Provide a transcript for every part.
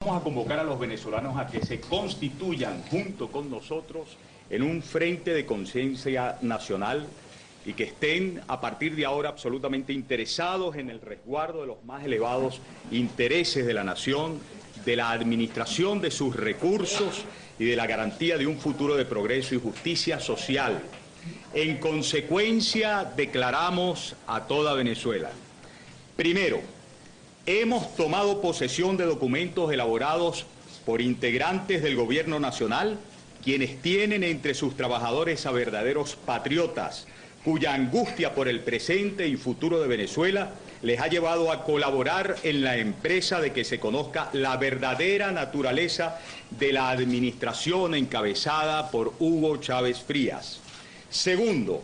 Vamos a convocar a los venezolanos a que se constituyan junto con nosotros en un frente de conciencia nacional y que estén a partir de ahora absolutamente interesados en el resguardo de los más elevados intereses de la nación, de la administración de sus recursos y de la garantía de un futuro de progreso y justicia social. En consecuencia, declaramos a toda Venezuela. Primero, hemos tomado posesión de documentos elaborados por integrantes del Gobierno Nacional, quienes tienen entre sus trabajadores a verdaderos patriotas, cuya angustia por el presente y futuro de Venezuela les ha llevado a colaborar en la empresa de que se conozca la verdadera naturaleza de la administración encabezada por Hugo Chávez Frías. Segundo,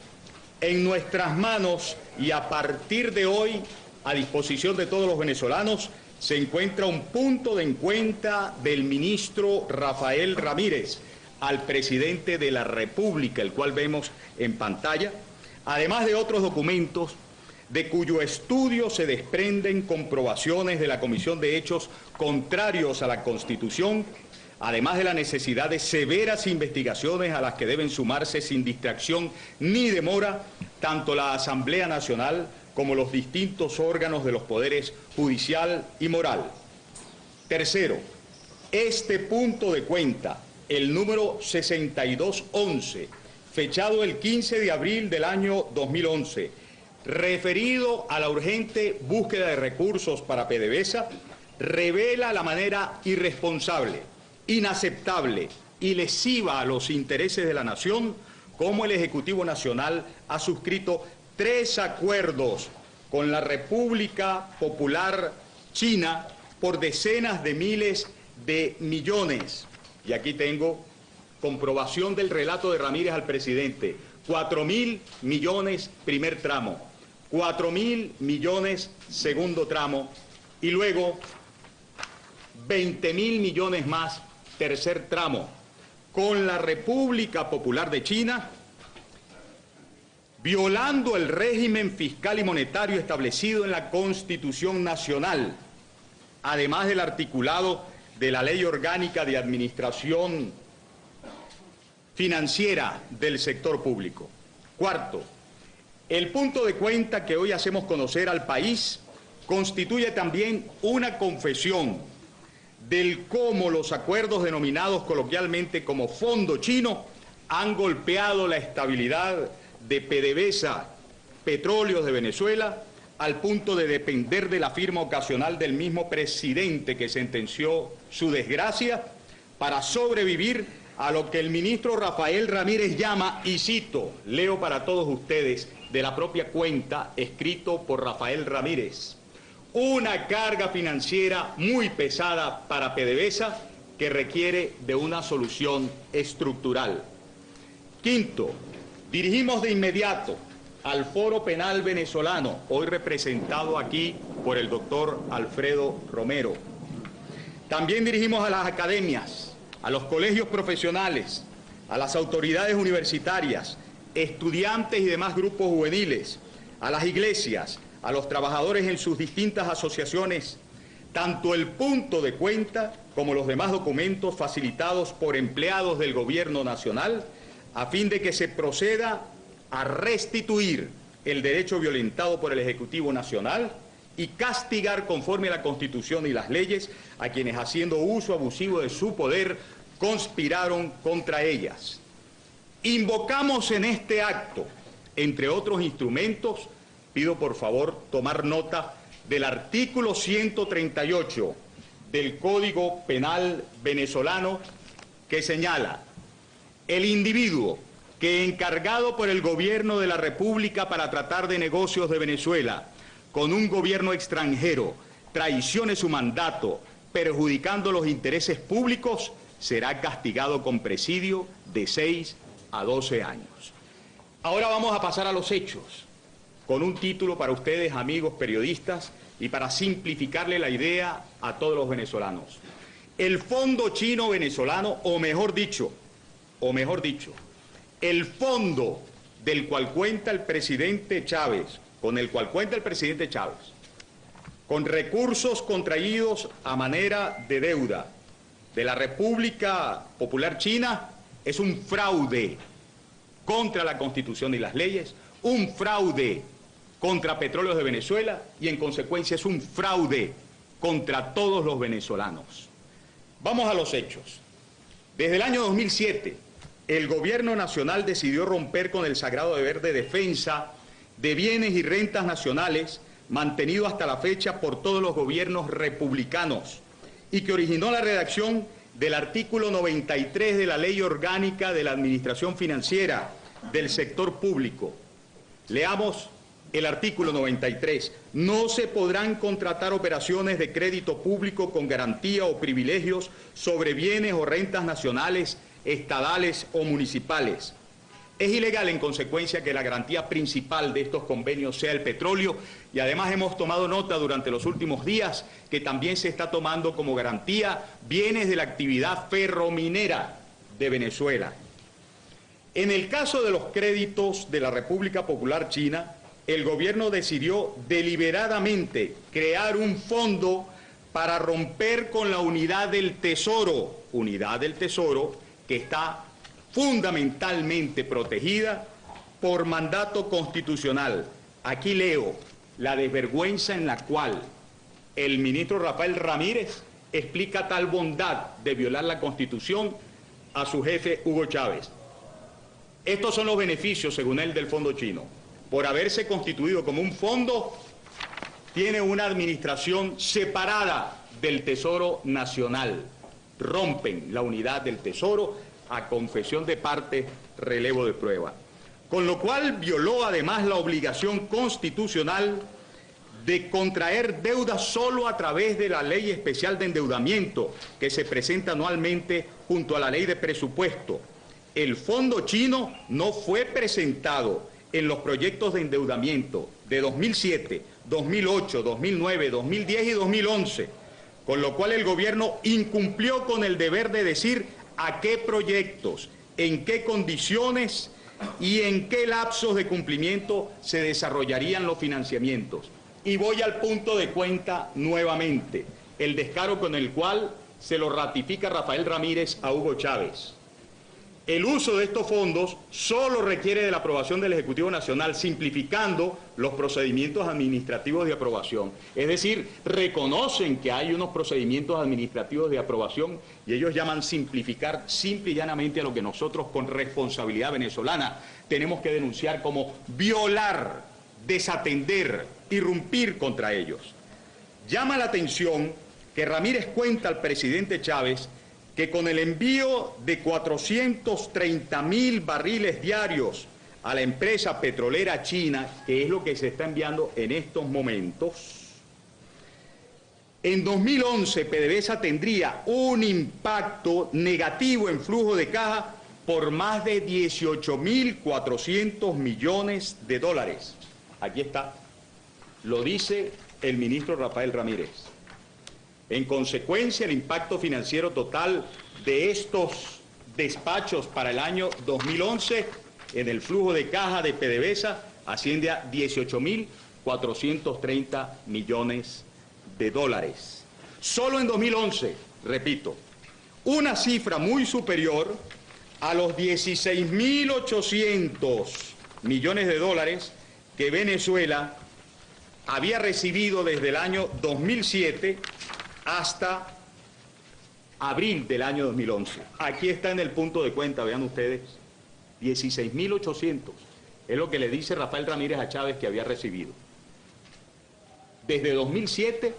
en nuestras manos y a partir de hoy, a disposición de todos los venezolanos, se encuentra un punto de encuesta del ministro Rafael Ramírez al presidente de la República, el cual vemos en pantalla, además de otros documentos de cuyo estudio se desprenden comprobaciones de la Comisión de Hechos contrarios a la Constitución, además de la necesidad de severas investigaciones a las que deben sumarse sin distracción ni demora tanto la Asamblea Nacional como los distintos órganos de los poderes judicial y moral. Tercero, este punto de cuenta, el número 6211, fechado el 15 de abril del año 2011, referido a la urgente búsqueda de recursos para PDVSA, revela la manera irresponsable, inaceptable y lesiva a los intereses de la nación como el Ejecutivo Nacional ha suscrito 3 acuerdos con la República Popular China por decenas de miles de millones. Y aquí tengo comprobación del relato de Ramírez al presidente. 4.000 millones primer tramo, 4.000 millones segundo tramo y luego 20.000 millones más tercer tramo con la República Popular de China, violando el régimen fiscal y monetario establecido en la Constitución Nacional, además del articulado de la Ley Orgánica de Administración Financiera del Sector Público. Cuarto, el punto de cuenta que hoy hacemos conocer al país constituye también una confesión del cómo los acuerdos denominados coloquialmente como Fondo Chino han golpeado la estabilidad de PDVSA, Petróleos de Venezuela, al punto de depender de la firma ocasional del mismo presidente que sentenció su desgracia para sobrevivir a lo que el ministro Rafael Ramírez llama, y cito, leo para todos ustedes de la propia cuenta, escrito por Rafael Ramírez, una carga financiera muy pesada para PDVSA que requiere de una solución estructural. Quinto, dirigimos de inmediato al Foro Penal Venezolano, hoy representado aquí por el doctor Alfredo Romero. También dirigimos a las academias, a los colegios profesionales, a las autoridades universitarias, estudiantes y demás grupos juveniles, a las iglesias, a los trabajadores en sus distintas asociaciones, tanto el punto de cuenta como los demás documentos facilitados por empleados del Gobierno Nacional, a fin de que se proceda a restituir el derecho violentado por el Ejecutivo Nacional y castigar conforme a la Constitución y las leyes a quienes, haciendo uso abusivo de su poder, conspiraron contra ellas. Invocamos en este acto, entre otros instrumentos, pido por favor tomar nota del artículo 138 del Código Penal venezolano que señala: el individuo que, encargado por el gobierno de la República para tratar de negocios de Venezuela con un gobierno extranjero, traicione su mandato, perjudicando los intereses públicos, será castigado con presidio de 6 a 12 años. Ahora vamos a pasar a los hechos, con un título para ustedes, amigos periodistas, y para simplificarle la idea a todos los venezolanos. El Fondo Chino Venezolano, o mejor dicho, el fondo del cual cuenta el presidente Chávez, con el cual cuenta el presidente Chávez, con recursos contraídos a manera de deuda de la República Popular China es un fraude contra la Constitución y las leyes, un fraude contra Petróleos de Venezuela y en consecuencia es un fraude contra todos los venezolanos. Vamos a los hechos. Desde el año 2007, el Gobierno Nacional decidió romper con el sagrado deber de defensa de bienes y rentas nacionales mantenido hasta la fecha por todos los gobiernos republicanos y que originó la redacción del artículo 93 de la Ley Orgánica de la Administración Financiera del Sector Público. Leamos el artículo 93. No se podrán contratar operaciones de crédito público con garantía o privilegios sobre bienes o rentas nacionales, estadales o municipales. Es ilegal, en consecuencia, que la garantía principal de estos convenios sea el petróleo y además hemos tomado nota durante los últimos días que también se está tomando como garantía bienes de la actividad ferrominera de Venezuela. En el caso de los créditos de la República Popular China, el gobierno decidió deliberadamente crear un fondo para romper con la unidad del Tesoro que está fundamentalmente protegida por mandato constitucional. Aquí leo la desvergüenza en la cual el ministro Rafael Ramírez explica tal bondad de violar la Constitución a su jefe Hugo Chávez. Estos son los beneficios, según él, del fondo chino. Por haberse constituido como un fondo, tiene una administración separada del Tesoro Nacional. Rompen la unidad del Tesoro a confesión de parte, relevo de prueba. Con lo cual violó además la obligación constitucional de contraer deuda solo a través de la Ley Especial de Endeudamiento que se presenta anualmente junto a la Ley de Presupuesto. El fondo chino no fue presentado en los proyectos de endeudamiento de 2007, 2008, 2009, 2010 y 2011, con lo cual el gobierno incumplió con el deber de decir a qué proyectos, en qué condiciones y en qué lapsos de cumplimiento se desarrollarían los financiamientos. Y voy al punto de cuenta nuevamente, el descaro con el cual se lo ratifica Rafael Ramírez a Hugo Chávez. El uso de estos fondos solo requiere de la aprobación del Ejecutivo Nacional, simplificando los procedimientos administrativos de aprobación. Es decir, reconocen que hay unos procedimientos administrativos de aprobación y ellos llaman simplificar simple y llanamente a lo que nosotros, con responsabilidad venezolana, tenemos que denunciar como violar, desatender, irrumpir contra ellos. Llama la atención que Ramírez cuenta al presidente Chávez que con el envío de 430.000 barriles diarios a la empresa petrolera china, que es lo que se está enviando en estos momentos, en 2011 PDVSA tendría un impacto negativo en flujo de caja por más de 18.400 millones de dólares. Aquí está, lo dice el ministro Rafael Ramírez. En consecuencia, el impacto financiero total de estos despachos para el año 2011 en el flujo de caja de PDVSA asciende a 18.430 millones de dólares. Solo en 2011, repito, una cifra muy superior a los 16.800 millones de dólares que Venezuela había recibido desde el año 2007 hasta abril del año 2011. Aquí está en el punto de cuenta, vean ustedes, 16.800. Es lo que le dice Rafael Ramírez a Chávez que había recibido. Desde 2007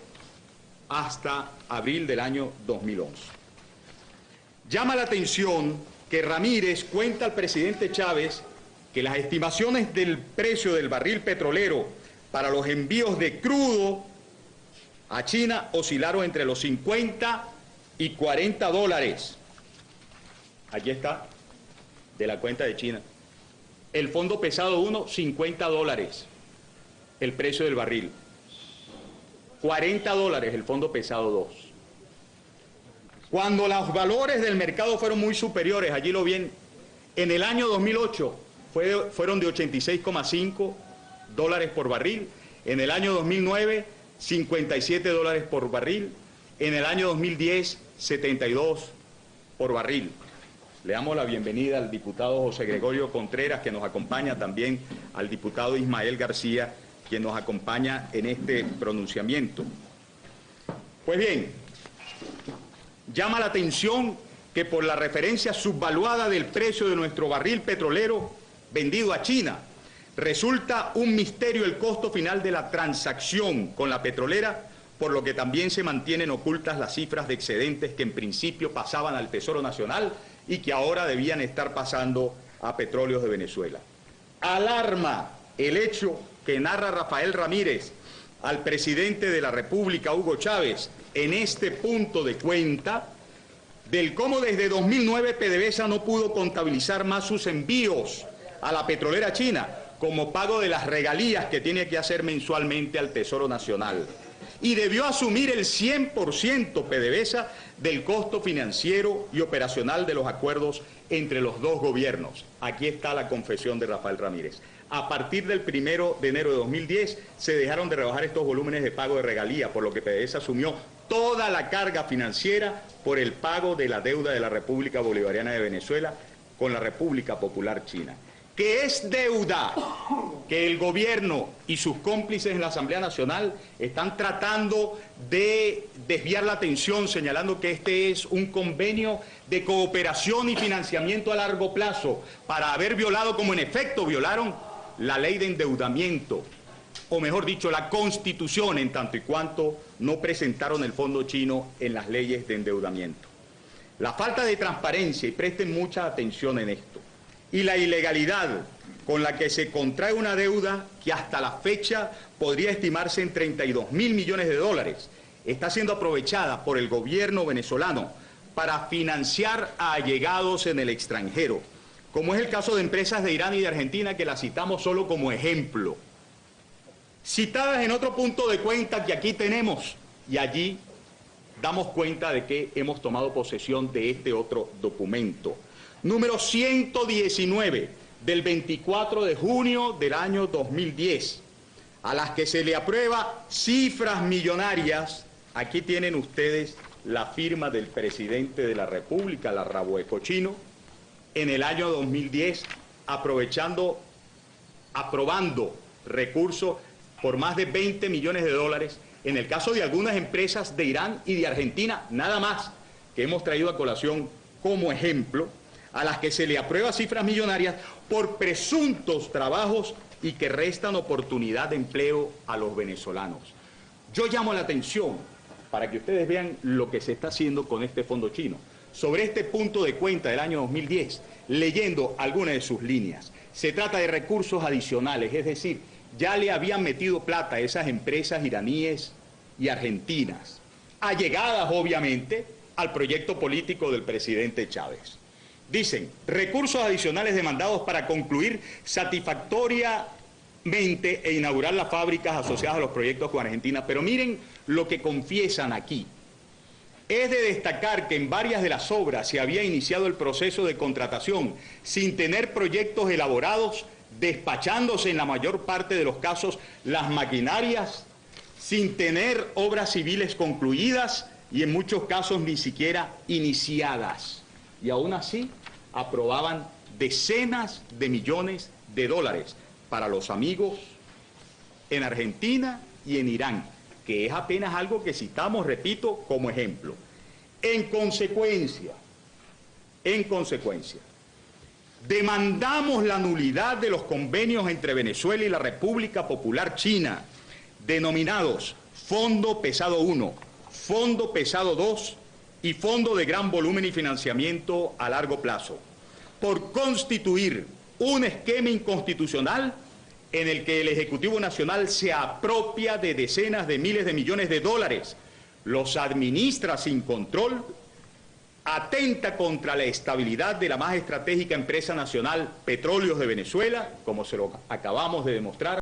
hasta abril del año 2011. Llama la atención que Ramírez cuenta al presidente Chávez que las estimaciones del precio del barril petrolero para los envíos de crudo a China oscilaron entre los 50 y 40 dólares. Aquí está, de la cuenta de China. El fondo pesado 1, 50 dólares, el precio del barril. 40 dólares el fondo pesado 2. Cuando los valores del mercado fueron muy superiores, allí lo ven, en el año 2008 fueron de 86,5 dólares por barril, en el año 2009 $57 por barril. En el año 2010, 72 por barril. Le damos la bienvenida al diputado José Gregorio Contreras, que nos acompaña, también al diputado Ismael García, quien nos acompaña en este pronunciamiento. Pues bien, llama la atención que por la referencia subvaluada del precio de nuestro barril petrolero vendido a China, resulta un misterio el costo final de la transacción con la petrolera, por lo que también se mantienen ocultas las cifras de excedentes que en principio pasaban al Tesoro Nacional y que ahora debían estar pasando a Petróleos de Venezuela. Alarma el hecho que narra Rafael Ramírez al presidente de la República, Hugo Chávez, en este punto de cuenta, del cómo desde 2009 PDVSA no pudo contabilizar más sus envíos a la petrolera china como pago de las regalías que tiene que hacer mensualmente al Tesoro Nacional. Y debió asumir el 100% PDVSA del costo financiero y operacional de los acuerdos entre los dos gobiernos. Aquí está la confesión de Rafael Ramírez. A partir del 1 de enero de 2010 se dejaron de rebajar estos volúmenes de pago de regalía, por lo que PDVSA asumió toda la carga financiera por el pago de la deuda de la República Bolivariana de Venezuela con la República Popular China, que es deuda que el gobierno y sus cómplices en la Asamblea Nacional están tratando de desviar la atención, señalando que este es un convenio de cooperación y financiamiento a largo plazo, para haber violado, como en efecto violaron, la ley de endeudamiento, o mejor dicho, la Constitución, en tanto y cuanto no presentaron el fondo chino en las leyes de endeudamiento. La falta de transparencia, y presten mucha atención en esto, y la ilegalidad con la que se contrae una deuda que hasta la fecha podría estimarse en $32.000 millones, está siendo aprovechada por el gobierno venezolano para financiar a allegados en el extranjero, como es el caso de empresas de Irán y de Argentina, que las citamos solo como ejemplo, citadas en otro punto de cuenta que aquí tenemos, y allí damos cuenta de que hemos tomado posesión de este otro documento. Número 119 del 24 de junio del año 2010, a las que se le aprueba cifras millonarias. Aquí tienen ustedes la firma del presidente de la República, Larrabo Cochino, en el año 2010, aprobando recursos por más de $20 millones, en el caso de algunas empresas de Irán y de Argentina, nada más, que hemos traído a colación como ejemplo, a las que se le aprueba cifras millonarias por presuntos trabajos y que restan oportunidad de empleo a los venezolanos. Yo llamo la atención, para que ustedes vean lo que se está haciendo con este fondo chino, sobre este punto de cuenta del año 2010, leyendo algunas de sus líneas. Se trata de recursos adicionales, es decir, ya le habían metido plata a esas empresas iraníes y argentinas, allegadas obviamente al proyecto político del presidente Chávez. Dicen, recursos adicionales demandados para concluir satisfactoriamente e inaugurar las fábricas asociadas a los proyectos con Argentina. Pero miren lo que confiesan aquí. Es de destacar que en varias de las obras se había iniciado el proceso de contratación sin tener proyectos elaborados, despachándose en la mayor parte de los casos las maquinarias, sin tener obras civiles concluidas y en muchos casos ni siquiera iniciadas. Y aún así aprobaban decenas de millones de dólares para los amigos en Argentina y en Irán, que es apenas algo que citamos, repito, como ejemplo. En consecuencia, demandamos la nulidad de los convenios entre Venezuela y la República Popular China, denominados Fondo Pesado 1, Fondo Pesado 2 y Fondo de Gran Volumen y Financiamiento a Largo Plazo, por constituir un esquema inconstitucional en el que el Ejecutivo Nacional se apropia de decenas de miles de millones de dólares, los administra sin control, atenta contra la estabilidad de la más estratégica empresa nacional, Petróleos de Venezuela, como se lo acabamos de demostrar.